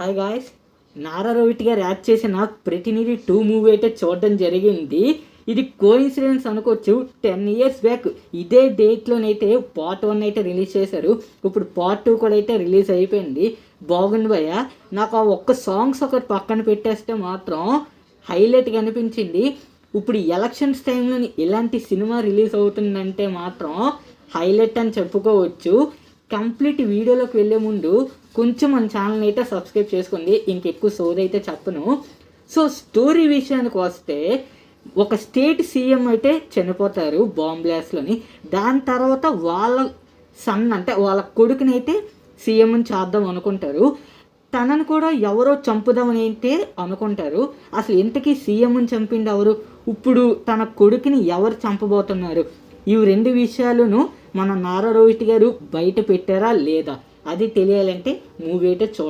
Hi guys, Nara Rohit గారు act చేసిన ప్రతినిధి 2 మూవీ అయితే చూడడం జరిగింది. ఇది కోఇన్సిడెన్స్ అనుకోవచ్చు. 10 years బ్యాక్ ఇదే డేట్లోనైతే పార్ట్ 1 అయితే రిలీజ్ చేశారు. ఇప్పుడు పార్ట్ 2 కూడా అయితే రిలీజ్ అయిపోయింది. బాగుంది భయ్య. నాకు ఆ ఒక్క సాంగ్స్ ఒకటి పక్కన పెట్టేస్తే మాత్రం హైలైట్గా అనిపించింది. ఇప్పుడు ఎలక్షన్స్ టైంలో ఇలాంటి సినిమా రిలీజ్ అవుతుందంటే మాత్రం హైలైట్ అని చెప్పుకోవచ్చు. కంప్లీట్ వీడియోలోకి వెళ్ళే ముందు కొంచెం మన ఛానల్ని అయితే సబ్స్క్రైబ్ చేసుకోండి. ఇంకెక్కువ సోది అయితే చెప్పను. సో స్టోరీ విషయానికి వస్తే, ఒక స్టేట్ సీఎం అయితే చనిపోతారు బాంబ్ బ్లాస్ట్లోని. దాని తర్వాత వాళ్ళ సన్ అంటే వాళ్ళ కొడుకుని అయితే సీఎంని చేద్దాం అనుకుంటారు. తనను కూడా ఎవరో చంపుదామని అయితే అనుకుంటారు. అసలు ఇంతకీ సీఎంని చంపింది ఎవరు? ఇప్పుడు తన కొడుకుని ఎవరు చంపబోతున్నారు? ఈ 2 విషయాలను మన నారా రోహిత్ గారు బయట పెట్టారా లేదా, అది తెలియాలంటే మూవీ అయితే చూడాలి.